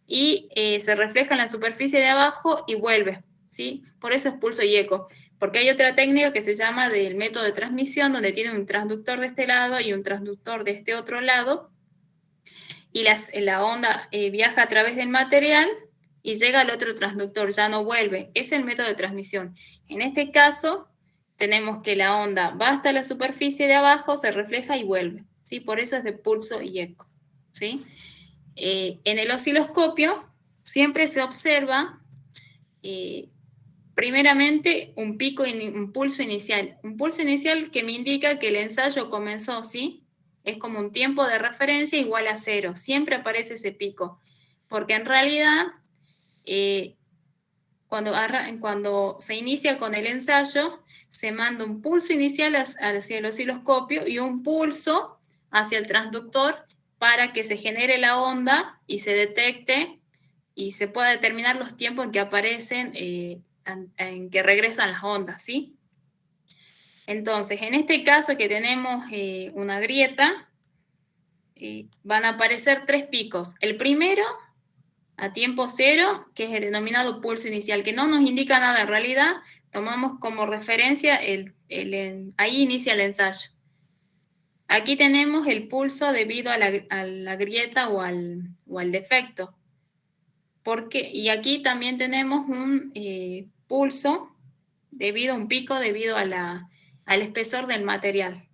y se refleja en la superficie de abajo y vuelve, ¿sí? Por eso es pulso y eco. Porque hay otra técnica que se llama del método de transmisión, donde tiene un transductor de este lado y un transductor de este otro lado, y la onda viaja a través del material y llega al otro transductor, ya no vuelve. Es el método de transmisión. En este caso, tenemos que la onda va hasta la superficie de abajo, se refleja y vuelve, ¿sí? Por eso es de pulso y eco, ¿sí? En el osciloscopio siempre se observa primeramente un pulso inicial. Un pulso inicial que me indica que el ensayo comenzó, ¿sí? Es como un tiempo de referencia igual a 0. Siempre aparece ese pico. Porque en realidad, cuando se inicia con el ensayo, se manda un pulso inicial hacia el osciloscopio y un pulso hacia el transductor para que se genere la onda y se detecte y se pueda determinar los tiempos en que aparecen, en que regresan las ondas, ¿sí? Entonces, en este caso que tenemos una grieta, van a aparecer 3 picos. El primero, a tiempo 0, que es el denominado pulso inicial, que no nos indica nada en realidad, tomamos como referencia, ahí inicia el ensayo. Aquí tenemos el pulso debido a la grieta o al defecto. Y aquí también tenemos un pulso un pico debido al espesor del material.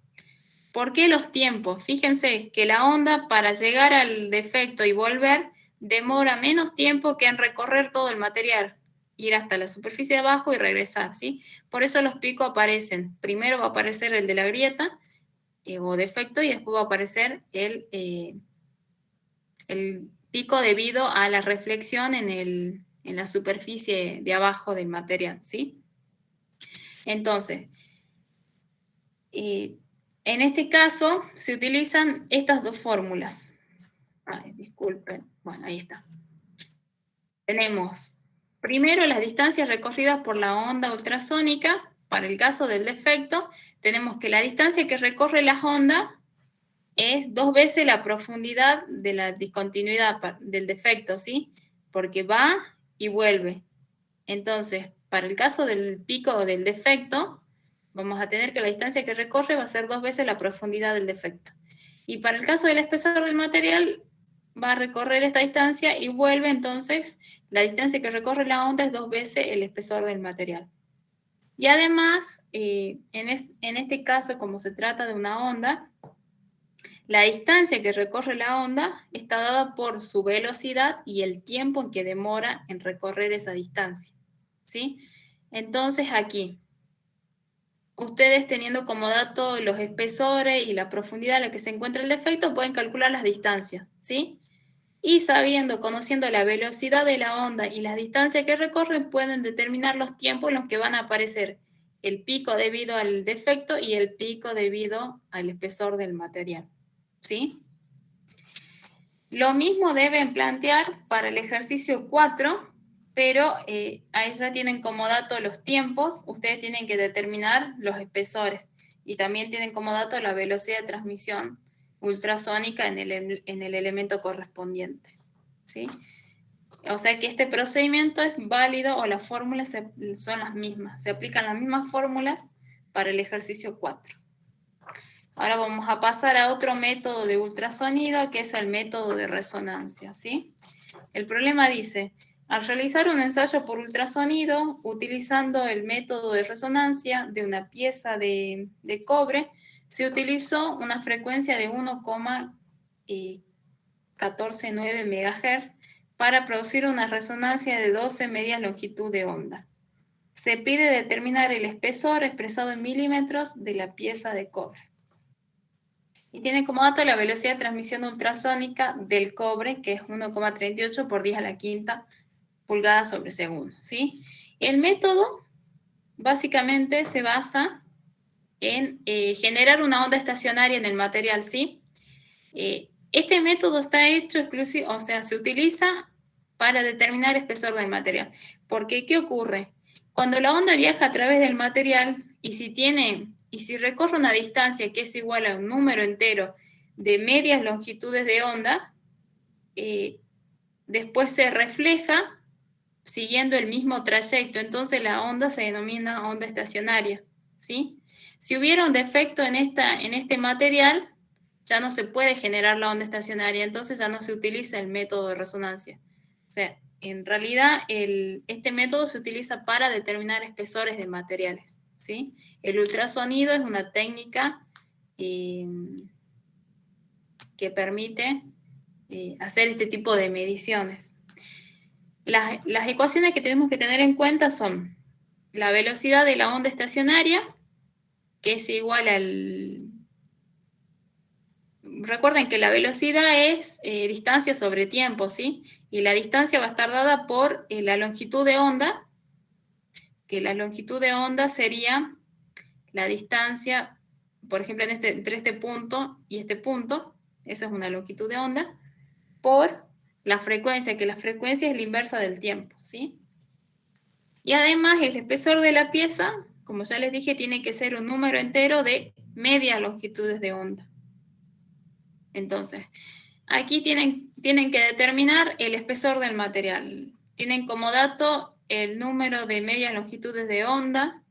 ¿Por qué los tiempos? Fíjense que la onda para llegar al defecto y volver demora menos tiempo que en recorrer todo el material, ir hasta la superficie de abajo y regresar, ¿sí? Por eso los picos aparecen. Primero va a aparecer el de la grieta o defecto y después va a aparecer el pico debido a la reflexión en la superficie de abajo del material, ¿sí? Entonces, en este caso se utilizan estas dos fórmulas. Ay, disculpen. Bueno, ahí está. Tenemos primero las distancias recorridas por la onda ultrasónica. Para el caso del defecto, tenemos que la distancia que recorre la onda es 2 veces la profundidad de la discontinuidad del defecto, ¿sí? Porque va y vuelve. Entonces, para el caso del pico o del defecto, vamos a tener que la distancia que recorre va a ser 2 veces la profundidad del defecto. Y para el caso del espesor del material, va a recorrer esta distancia y vuelve, entonces, la distancia que recorre la onda es 2 veces el espesor del material. Y además, en este caso, como se trata de una onda, la distancia que recorre la onda está dada por su velocidad y el tiempo en que demora en recorrer esa distancia, ¿sí? Entonces aquí, ustedes teniendo como dato los espesores y la profundidad a la que se encuentra el defecto, pueden calcular las distancias, ¿sí? Y conociendo la velocidad de la onda y las distancias que recorren, pueden determinar los tiempos en los que van a aparecer el pico debido al defecto y el pico debido al espesor del material, ¿sí? Lo mismo deben plantear para el ejercicio 4, pero ahí ya tienen como dato los tiempos, ustedes tienen que determinar los espesores y también tienen como dato la velocidad de transmisión ultrasónica en el elemento correspondiente, ¿sí? O sea que este procedimiento es válido o las fórmulas son las mismas, se aplican las mismas fórmulas para el ejercicio 4. Ahora vamos a pasar a otro método de ultrasonido, que es el método de resonancia, ¿sí? El problema dice, al realizar un ensayo por ultrasonido, utilizando el método de resonancia de una pieza de cobre, se utilizó una frecuencia de 1,149 MHz para producir una resonancia de 12 medias longitud de onda. Se pide determinar el espesor expresado en milímetros de la pieza de cobre. Y tiene como dato la velocidad de transmisión ultrasónica del cobre, que es 1,38 por 10 a la quinta pulgadas sobre segundo, ¿sí? El método básicamente se basa en generar una onda estacionaria en el material, ¿sí? Este método está hecho exclusivo, o sea, se utiliza para determinar espesor del material. Porque, ¿qué ocurre? Cuando la onda viaja a través del material y si recorre una distancia que es igual a un número entero de medias longitudes de onda, después se refleja siguiendo el mismo trayecto, entonces la onda se denomina onda estacionaria, ¿sí? Si hubiera un defecto en este material, ya no se puede generar la onda estacionaria, entonces ya no se utiliza el método de resonancia. O sea, en realidad este método se utiliza para determinar espesores de materiales, ¿sí? El ultrasonido es una técnica que permite hacer este tipo de mediciones. Las ecuaciones que tenemos que tener en cuenta son la velocidad de la onda estacionaria, que es igual al... Recuerden que la velocidad es distancia sobre tiempo, ¿sí? Y la distancia va a estar dada por la longitud de onda, que la longitud de onda sería la distancia, por ejemplo, entre este punto y este punto, esa es una longitud de onda, por la frecuencia, que la frecuencia es la inversa del tiempo, ¿sí? Y además el espesor de la pieza, como ya les dije, tiene que ser un número entero de medias longitudes de onda. Entonces, aquí tienen que determinar el espesor del material. Tienen como dato el número de medias longitudes de onda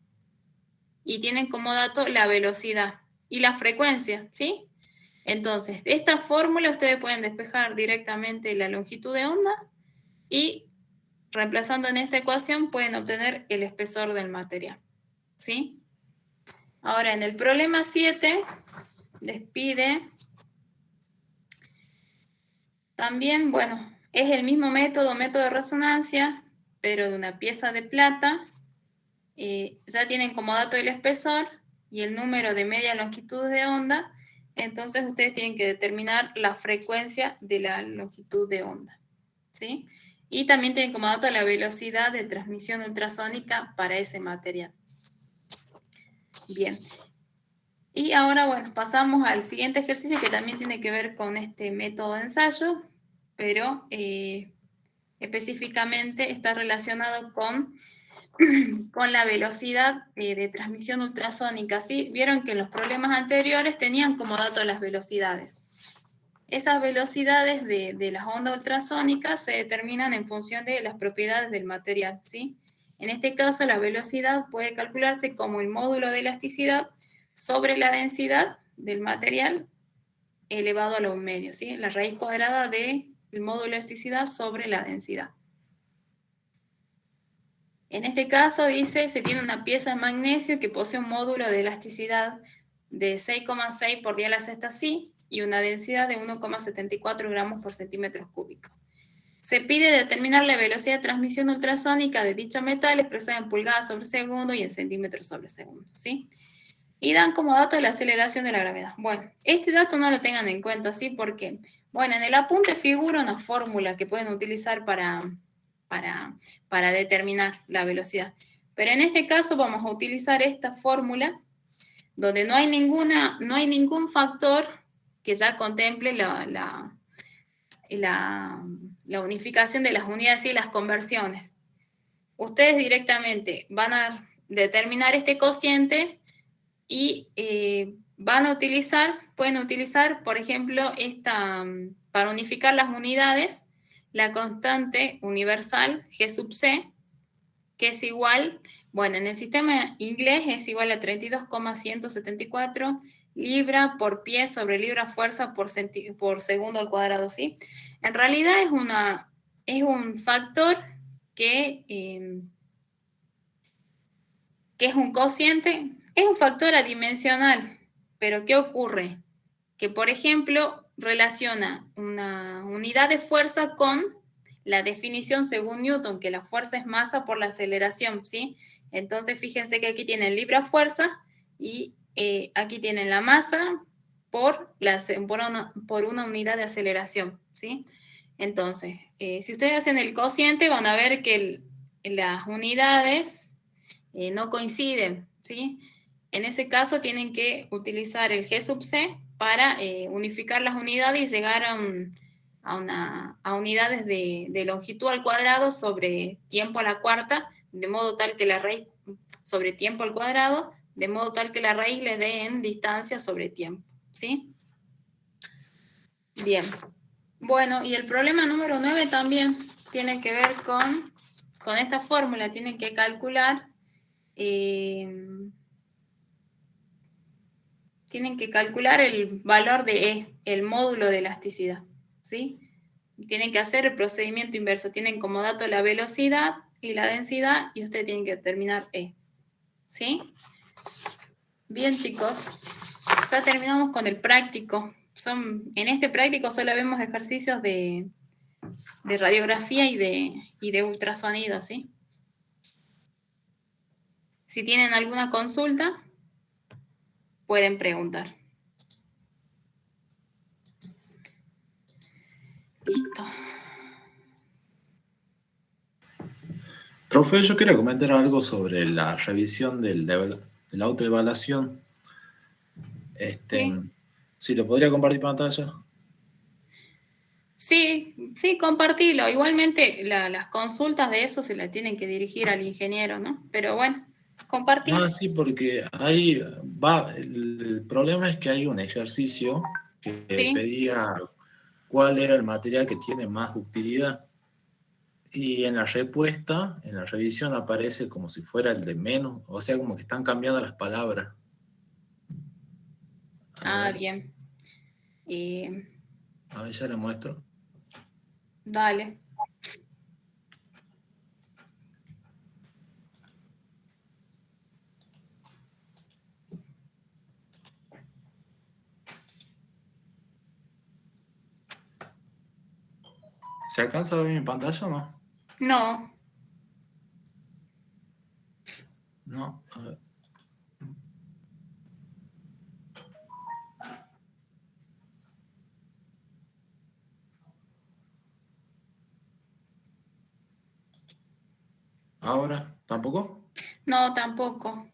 y tienen como dato la velocidad y la frecuencia, ¿sí? Entonces, de esta fórmula ustedes pueden despejar directamente la longitud de onda y reemplazando en esta ecuación pueden obtener el espesor del material, ¿sí? Ahora, en el problema 7 les pide también, bueno, es el mismo método de resonancia, pero de una pieza de plata. Ya tienen como dato el espesor y el número de medias longitudes de onda, entonces ustedes tienen que determinar la frecuencia de la longitud de onda, ¿sí? Y también tienen como dato la velocidad de transmisión ultrasónica para ese material. Bien. Y ahora, bueno, pasamos al siguiente ejercicio que también tiene que ver con este método de ensayo, pero específicamente está relacionado con la velocidad de transmisión ultrasónica, ¿sí? Vieron que en los problemas anteriores tenían como dato las velocidades. Esas velocidades de las ondas ultrasónicas se determinan en función de las propiedades del material, ¿sí? En este caso, la velocidad puede calcularse como el módulo de elasticidad sobre la densidad del material elevado a lo medio, ¿sí? La raíz cuadrada del módulo de elasticidad sobre la densidad. En este caso dice, se tiene una pieza de magnesio que posee un módulo de elasticidad de 6,6 por 10 a la sexta sí y una densidad de 1,74 gramos por centímetro cúbico. Se pide determinar la velocidad de transmisión ultrasónica de dicho metal expresada en pulgadas sobre segundo y en centímetros sobre segundo, ¿sí? Y dan como dato la aceleración de la gravedad. Bueno, este dato no lo tengan en cuenta, ¿sí? Porque, bueno, en el apunte figura una fórmula que pueden utilizar para determinar la velocidad. Pero en este caso vamos a utilizar esta fórmula donde no hay ningún factor que ya contemple la unificación de las unidades y las conversiones. Ustedes directamente van a determinar este cociente y pueden utilizar, por ejemplo, para unificar las unidades, la constante universal G sub C, que es igual, bueno, en el sistema inglés es igual a 32,174 libra por pie sobre libra fuerza por segundo al cuadrado, ¿sí? En realidad es un factor que es un cociente, es un factor adimensional, pero ¿qué ocurre? Que, por ejemplo, relaciona una unidad de fuerza con la definición según Newton, que la fuerza es masa por la aceleración, ¿sí? Entonces, fíjense que aquí tienen libra fuerza y aquí tienen la masa por una unidad de aceleración, ¿sí? Entonces, si ustedes hacen el cociente, van a ver que las unidades no coinciden, ¿sí? En ese caso tienen que utilizar el G sub C para unificar las unidades y llegar a unidades de longitud al cuadrado sobre tiempo a la cuarta, de modo tal que la raíz sobre tiempo al cuadrado, de modo tal que la raíz le dé en distancia sobre tiempo, ¿sí? Bien. Bueno, y el problema número 9 también tiene que ver con esta fórmula. Tienen que calcular el valor de E, el módulo de elasticidad, ¿sí? Tienen que hacer el procedimiento inverso. Tienen como dato la velocidad y la densidad y ustedes tienen que determinar E, ¿sí? Bien, chicos. Ya terminamos con el práctico. En este práctico solo vemos ejercicios de radiografía y de ultrasonido, ¿sí? Si tienen alguna consulta, pueden preguntar. Listo. Profe, yo quería comentar algo sobre la revisión de la autoevaluación. Sí. ¿Sí lo podría compartir pantalla? Sí, compartilo. Igualmente las consultas de eso se las tienen que dirigir al ingeniero, ¿no? Pero bueno, compartir. Ah, sí, porque ahí va. El problema es que hay un ejercicio que Sí. pedía cuál era el material que tiene más ductilidad. Y en la respuesta, en la revisión, aparece como si fuera el de menos, o sea, como que están cambiando las palabras. A ver, Bien. a ver, ya le muestro. Dale. ¿Se alcanza a ver mi pantalla o no? No. No, a ver. ¿Ahora? ¿Tampoco? No, tampoco.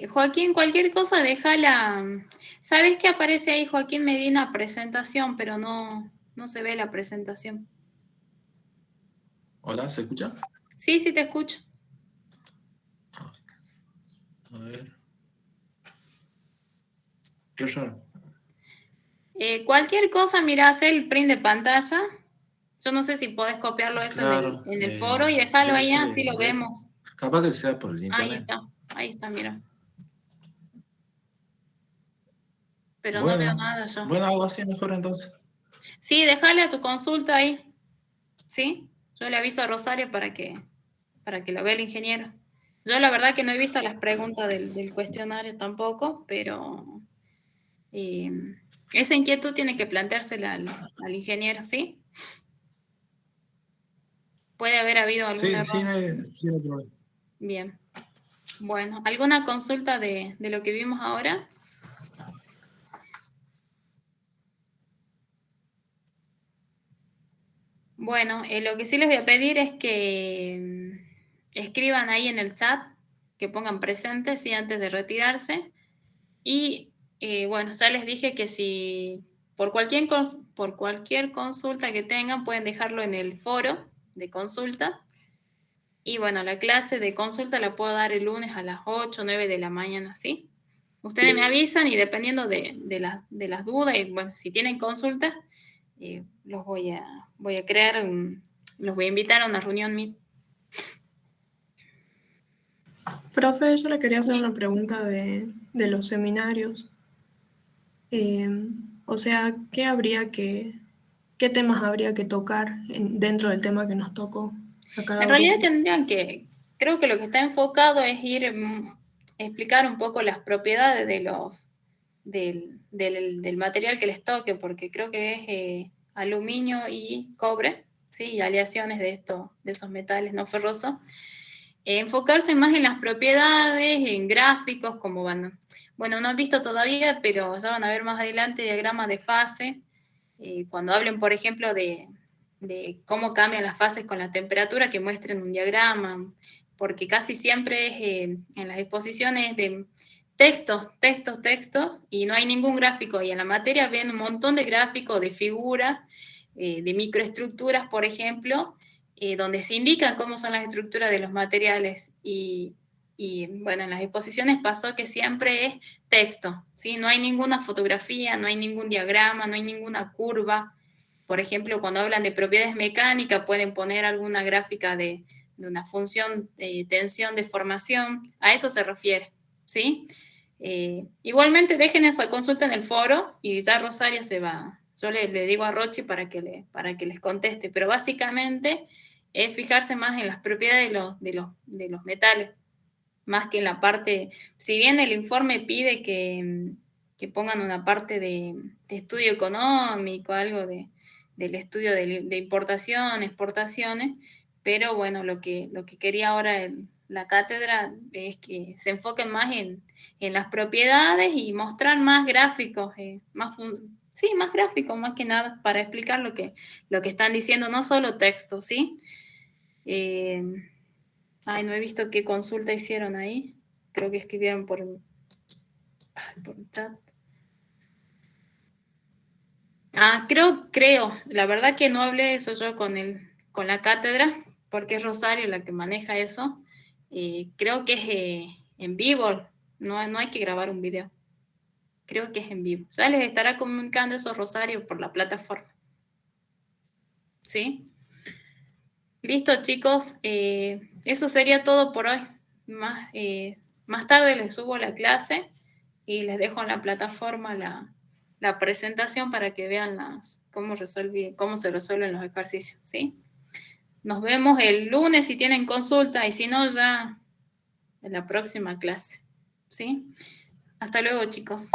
Joaquín, cualquier cosa, déjala. ¿Sabes qué aparece ahí, Joaquín Medina? Presentación, pero no se ve la presentación. ¿Hola? ¿Se escucha? Sí, te escucho. A ver. Qué raro. Cualquier cosa, mira, hacer el print de pantalla. Yo no sé si podés copiarlo eso Claro, en el foro y dejarlo ahí, eso así lo vemos. capaz que sea por el internet. Ahí está, mira. Pero no Bueno, veo nada yo. bueno, algo así mejor entonces. Sí, déjale a tu consulta ahí. ¿Sí? Yo le aviso a Rosario para que lo vea el ingeniero. Yo la verdad que no he visto las preguntas del cuestionario tampoco, pero esa inquietud tiene que planteársela al ingeniero, ¿sí? Puede haber habido algún Sí, error. sí, no hay problema. Bien. Bueno, ¿alguna consulta de lo que vimos ahora? Bueno, lo que sí les voy a pedir es que escriban ahí en el chat, que pongan presentes, ¿sí? Antes de retirarse. Y bueno, ya les dije que si por cualquier consulta que tengan, pueden dejarlo en el foro de consulta. Y bueno, la clase de consulta la puedo dar el lunes a las 8 o 9 de la mañana, ¿sí? Ustedes me avisan y dependiendo de las dudas, y bueno, si tienen consultas, los voy a crear, los voy a invitar a una reunión Meet. Profe, yo le quería hacer una pregunta de los seminarios. O sea, ¿qué temas habría que tocar dentro del tema que nos tocó a cada En realidad grupo? tendrían creo que lo que está enfocado es ir explicar un poco las propiedades del material que les toque, porque creo que es aluminio y cobre, ¿sí? Y aleaciones de esos metales no ferrosos. Enfocarse más en las propiedades, en gráficos, como bueno, no han visto todavía, pero ya van a ver más adelante diagramas de fase. Cuando hablen, por ejemplo, de cómo cambian las fases con la temperatura, que muestren un diagrama, porque casi siempre es en las exposiciones de textos, y no hay ningún gráfico. Y en la materia ven un montón de gráficos, de figuras, de microestructuras, por ejemplo, donde se indican cómo son las estructuras de los materiales. Y bueno, en las exposiciones pasó que siempre es texto, ¿sí? No hay ninguna fotografía, no hay ningún diagrama, no hay ninguna curva. Por ejemplo, cuando hablan de propiedades mecánicas, pueden poner alguna gráfica de una función de tensión, deformación. A eso se refiere, ¿sí? Igualmente dejen esa consulta en el foro y ya Rosario se va. Yo le digo a Rochi para que les conteste, pero básicamente es fijarse más en las propiedades de los metales, más que en la parte, si bien el informe pide que pongan una parte de estudio económico, algo del estudio de importación, exportaciones, pero bueno, lo que quería ahora la cátedra es que se enfoquen más en las propiedades y mostrar más gráficos, más gráficos más que nada, para explicar lo que están diciendo, no solo texto, ¿sí? No he visto qué consulta hicieron ahí. Creo que escribieron por el chat. Creo. La verdad que no hablé eso yo con la cátedra, porque es Rosario la que maneja eso. Creo que es en vivo. No hay que grabar un video. Creo que es en vivo. Ya les estará comunicando eso Rosario por la plataforma. ¿Sí? Listo, chicos. Eso sería todo por hoy. Más tarde les subo la clase y les dejo en la plataforma la presentación para que vean cómo se resuelven los ejercicios, ¿sí? Nos vemos el lunes si tienen consulta y si no, ya en la próxima clase, ¿sí? Hasta luego, chicos.